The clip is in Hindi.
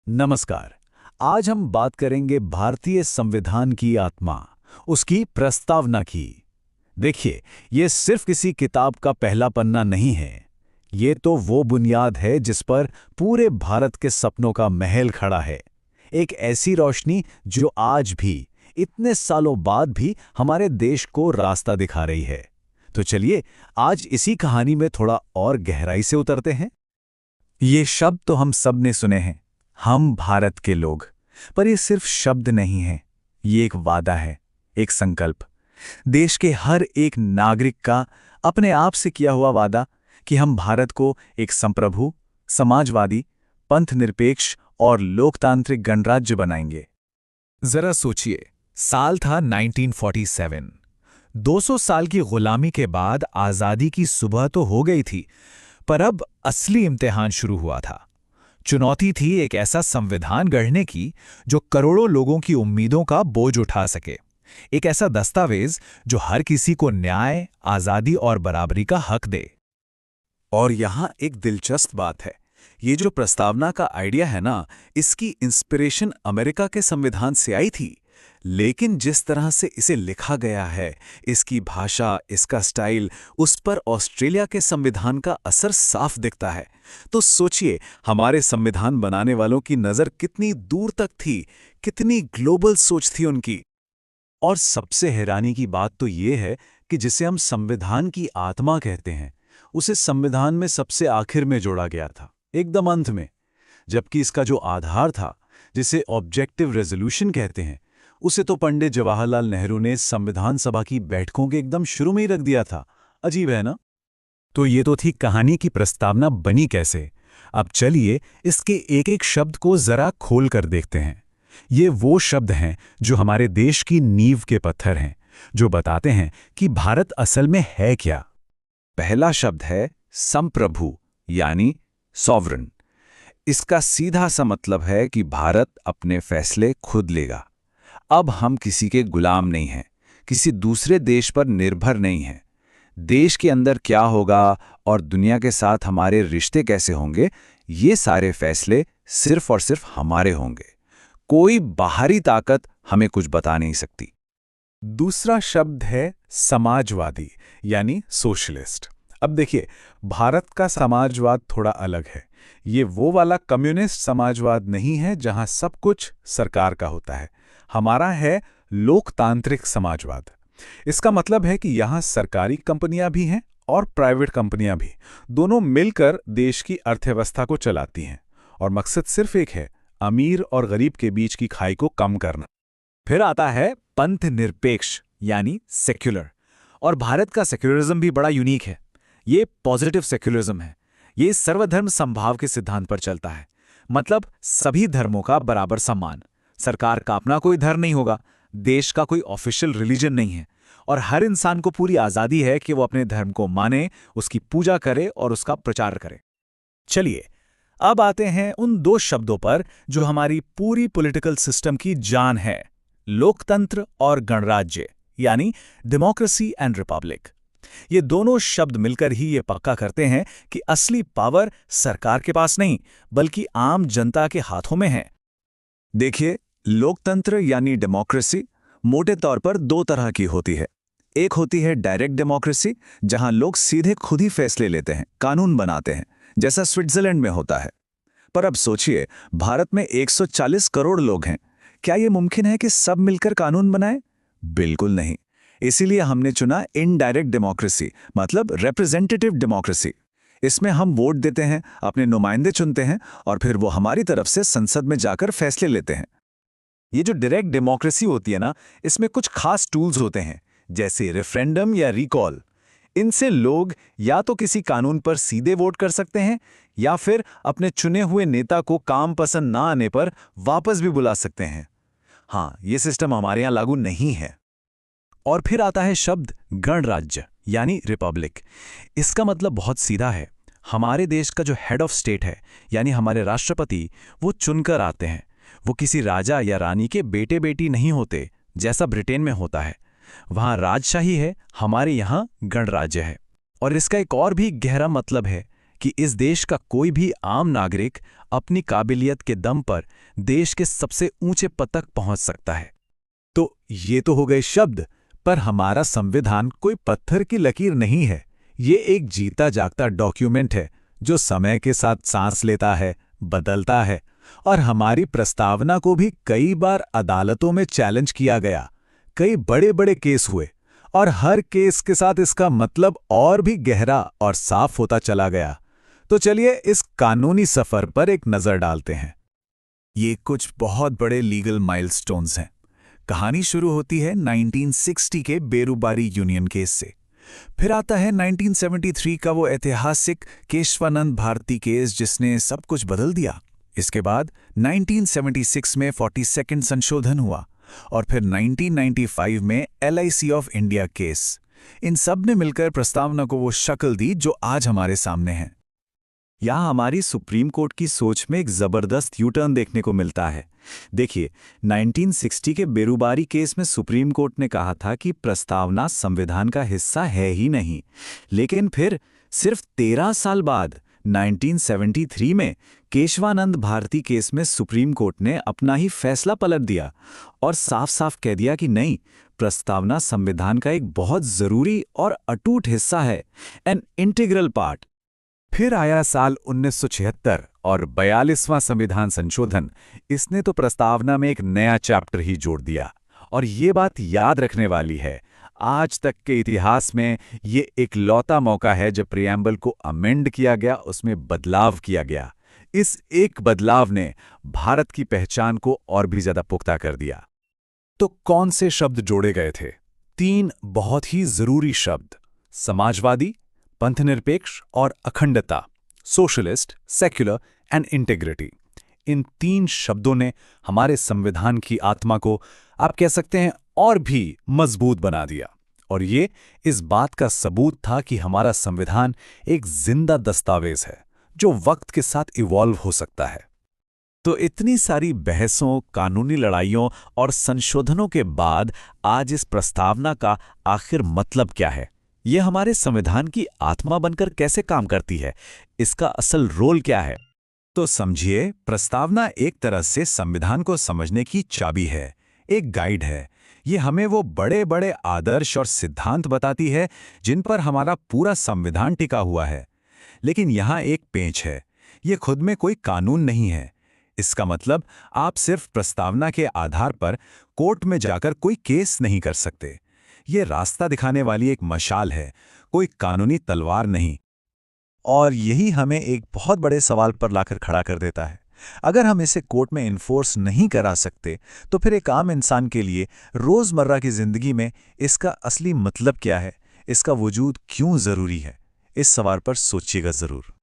नमस्कार। आज हम बात करेंगे भारतीय संविधान की आत्मा, उसकी प्रस्तावना की। देखिए, ये सिर्फ किसी किताब का पहला पन्ना नहीं है। ये तो वो बुनियाद है जिस पर पूरे भारत के सपनों का महल खड़ा है। एक ऐसी रोशनी जो आज भी, इतने सालों बाद भी हमारे देश को रास्ता दिखा रही है। तो चलिए, आज इसी कहानी में थोड़ा और गहराई से उतरते हैं। ये शब्द तो हम सब ने सुने हैं, हम भारत के लोग। पर ये सिर्फ शब्द नहीं है, ये एक वादा है, एक संकल्प। देश के हर एक नागरिक का अपने आप से किया हुआ वादा कि हम भारत को एक संप्रभु, समाजवादी, पंथ निरपेक्ष और लोकतांत्रिक गणराज्य बनाएंगे। जरा सोचिए, साल था 1947। 200 साल की गुलामी के बाद आजादी की सुबह तो हो गई थी, पर अब असली इम्तिहान शुरू हुआ था। चुनौती थी एक ऐसा संविधान गढ़ने की जो करोड़ों लोगों की उम्मीदों का बोझ उठा सके। एक ऐसा दस्तावेज जो हर किसी को न्याय, आजादी और बराबरी का हक दे। और यहां एक दिलचस्प बात है, ये जो प्रस्तावना का आइडिया है ना, इसकी इंस्पिरेशन अमेरिका के संविधान से आई थी। लेकिन जिस तरह से इसे लिखा गया है, इसकी भाषा, इसका स्टाइल, उस पर ऑस्ट्रेलिया के संविधान का असर साफ दिखता है। तो सोचिए, हमारे संविधान बनाने वालों की नज़र कितनी दूर तक थी, कितनी ग्लोबल सोच थी उनकी। और सबसे हैरानी की बात तो ये है कि जिसे हम संविधान की आत्मा कहते हैं, उसे संविधान में सबसे आखिर में जोड़ा गया था, एकदम अंत में। जबकि इसका जो आधार था, जिसे ऑब्जेक्टिव रेजोल्यूशन कहते हैं, उसे तो पंडित जवाहरलाल नेहरू ने संविधान सभा की बैठकों के एकदम शुरू में ही रख दिया था। अजीब है ना? तो ये तो थी कहानी की प्रस्तावना बनी कैसे। अब चलिए इसके एक एक शब्द को जरा खोल कर देखते हैं। ये वो शब्द हैं जो हमारे देश की नींव के पत्थर हैं, जो बताते हैं कि भारत असल में है क्या। पहला शब्द है संप्रभु, यानी सॉवरन। इसका सीधा सा मतलब है कि भारत अपने फैसले खुद लेगा। अब हम किसी के गुलाम नहीं हैं, किसी दूसरे देश पर निर्भर नहीं हैं। देश के अंदर क्या होगा और दुनिया के साथ हमारे रिश्ते कैसे होंगे, ये सारे फैसले सिर्फ और सिर्फ हमारे होंगे। कोई बाहरी ताकत हमें कुछ बता नहीं सकती। दूसरा शब्द है समाजवादी, यानी सोशलिस्ट। अब देखिए, भारत का समाजवाद थोड़ा अलग है। ये वो वाला कम्युनिस्ट समाजवाद नहीं है जहां सब कुछ सरकार का होता है। हमारा है लोकतांत्रिक समाजवाद। इसका मतलब है कि यहां सरकारी कंपनियां भी हैं और प्राइवेट कंपनियां भी, दोनों मिलकर देश की अर्थव्यवस्था को चलाती हैं। और मकसद सिर्फ एक है, अमीर और गरीब के बीच की खाई को कम करना। फिर आता है पंथ निरपेक्ष, यानी सेक्युलर। और भारत का सेक्युलरिज्म भी बड़ा यूनिक है। ये पॉजिटिव सेक्युलरिज्म है। ये सर्वधर्म समभाव के सिद्धांत पर चलता है। मतलब सभी धर्मों का बराबर सम्मान। सरकार का अपना कोई धर्म नहीं होगा, देश का कोई ऑफिशियल रिलीजन नहीं है, और हर इंसान को पूरी आजादी है कि वो अपने धर्म को माने, उसकी पूजा करे और उसका प्रचार करे। चलिए, अब आते हैं उन दो शब्दों पर जो हमारी पूरी पॉलिटिकल सिस्टम की जान है, लोकतंत्र और गणराज्य, यानी डेमोक्रेसी एंड रिपब्लिक। ये दोनों शब्द मिलकर ही ये पक्का करते हैं कि असली पावर सरकार के पास नहीं, बल्कि आम जनता के हाथों में है। देखिए, लोकतंत्र यानी डेमोक्रेसी मोटे तौर पर दो तरह की होती है। एक होती है डायरेक्ट डेमोक्रेसी, जहां लोग सीधे खुद ही फैसले लेते हैं, कानून बनाते हैं, जैसा स्विट्जरलैंड में होता है। पर अब सोचिए, भारत में 140 करोड़ लोग हैं। क्या यह मुमकिन है कि सब मिलकर कानून बनाएं? बिल्कुल नहीं। इसीलिए हमने चुना इनडायरेक्ट डेमोक्रेसी, मतलब रिप्रेजेंटेटिव डेमोक्रेसी। इसमें हम वोट देते हैं, अपने नुमाइंदे चुनते हैं और फिर वो हमारी तरफ से संसद में जाकर फैसले लेते हैं। ये जो डायरेक्ट डेमोक्रेसी होती है ना, इसमें कुछ खास टूल्स होते हैं, जैसे रेफरेंडम या रिकॉल। इनसे लोग या तो किसी कानून पर सीधे वोट कर सकते हैं या फिर अपने चुने हुए नेता को काम पसंद ना आने पर वापस भी बुला सकते हैं। हाँ, ये सिस्टम हमारे यहाँ लागू नहीं है। और फिर आता है शब्द गणराज्य, यानी रिपब्लिक। इसका मतलब बहुत सीधा है। हमारे देश का जो हेड ऑफ स्टेट है, यानी हमारे राष्ट्रपति, वो चुनकर आते हैं। वो किसी राजा या रानी के बेटे बेटी नहीं होते, जैसा ब्रिटेन में होता है। वहाँ राजशाही है, हमारे यहाँ गणराज्य है। और इसका एक और भी गहरा मतलब है कि इस देश का कोई भी आम नागरिक अपनी काबिलियत के दम पर देश के सबसे ऊंचे पद तक पहुंच सकता है। तो ये तो हो गए शब्द, पर हमारा संविधान कोई पत्थर की लकीर नहीं है। ये एक जीता जागता डॉक्यूमेंट है जो समय के साथ सांस लेता है, बदलता है, और हमारी प्रस्तावना को भी कई बार अदालतों में चैलेंज किया गया। कई बड़े बड़े केस हुए और हर केस के साथ इसका मतलब और भी गहरा और साफ होता चला गया। तो चलिए इस कानूनी सफर पर एक नजर डालते हैं। ये कुछ बहुत बड़े लीगल माइलस्टोन्स हैं। कहानी शुरू होती है 1960 के बेरुबारी यूनियन केस से। फिर आता है 1973 का वो ऐतिहासिक केशवानंद भारती केस जिसने सब कुछ बदल दिया। इसके बाद 1976 में 42वां संशोधन हुआ और फिर 1995 में LIC ऑफ इंडिया केस। इन सब ने मिलकर प्रस्तावना को वो शक्ल दी जो आज हमारे सामने है। यहाँ हमारी सुप्रीम कोर्ट की सोच में एक जबरदस्त यूटर्न देखने को मिलता है। देखिए, 1960 के बेरुबारी केस में सुप्रीम कोर्ट ने कहा था कि प्रस्तावना संविधान का हिस्सा है ही नहीं, लेकिन फिर सिर्फ 13 साल बाद 1973 में केशवानंद भारती केस में सुप्रीम कोर्ट ने अपना ही फैसला पलट दिया और साफ साफ कह दिया कि नहीं, प्रस्तावना संविधान का एक बहुत जरूरी और अटूट हिस्सा है, एन इंटीग्रल पार्ट। फिर आया साल 1976 और 42वां संविधान संशोधन। इसने तो प्रस्तावना में एक नया चैप्टर ही जोड़ दिया। और ये बात याद रखने वाली है, आज तक के इतिहास में ये एक लौता मौका है जब प्रियम्बल को अमेंड किया गया, उसमें बदलाव किया गया। इस एक बदलाव ने भारत की पहचान को और भी ज्यादा पुख्ता कर दिया। तो कौन से शब्द जोड़े गए थे? 3 बहुत ही जरूरी शब्द: समाजवादी, पंथनिरपेक्ष और अखंडता, सोशलिस्ट, सेक्युलर एंड इंटेग्रिटी। इन 3 शब्दों ने हमारे संविधान की आत्मा को, आप कह सकते हैं, और भी मजबूत बना दिया। और ये इस बात का सबूत था कि हमारा संविधान एक जिंदा दस्तावेज है जो वक्त के साथ इवॉल्व हो सकता है। तो इतनी सारी बहसों, कानूनी लड़ाइयों और संशोधनों के बाद आज इस प्रस्तावना का आखिर मतलब क्या है? ये हमारे संविधान की आत्मा बनकर कैसे काम करती है? इसका असल रोल क्या है? तो समझिए, प्रस्तावना एक तरह से संविधान को समझने की चाबी है, एक गाइड है। ये हमें वो बड़े बड़े आदर्श और सिद्धांत बताती है जिन पर हमारा पूरा संविधान टिका हुआ है। लेकिन यहाँ एक पेंच है, ये खुद में कोई कानून नहीं है। इसका मतलब आप सिर्फ प्रस्तावना के आधार पर कोर्ट में जाकर कोई केस नहीं कर सकते। ये रास्ता दिखाने वाली एक मशाल है, कोई कानूनी तलवार नहीं। और यही हमें एक बहुत बड़े सवाल पर लाकर खड़ा कर देता है। अगर हम इसे कोर्ट में इन्फोर्स नहीं करा सकते, तो फिर एक आम इंसान के लिए रोजमर्रा की जिंदगी में इसका असली मतलब क्या है? इसका वजूद क्यों जरूरी है? इस सवाल पर सोचिएगा जरूर।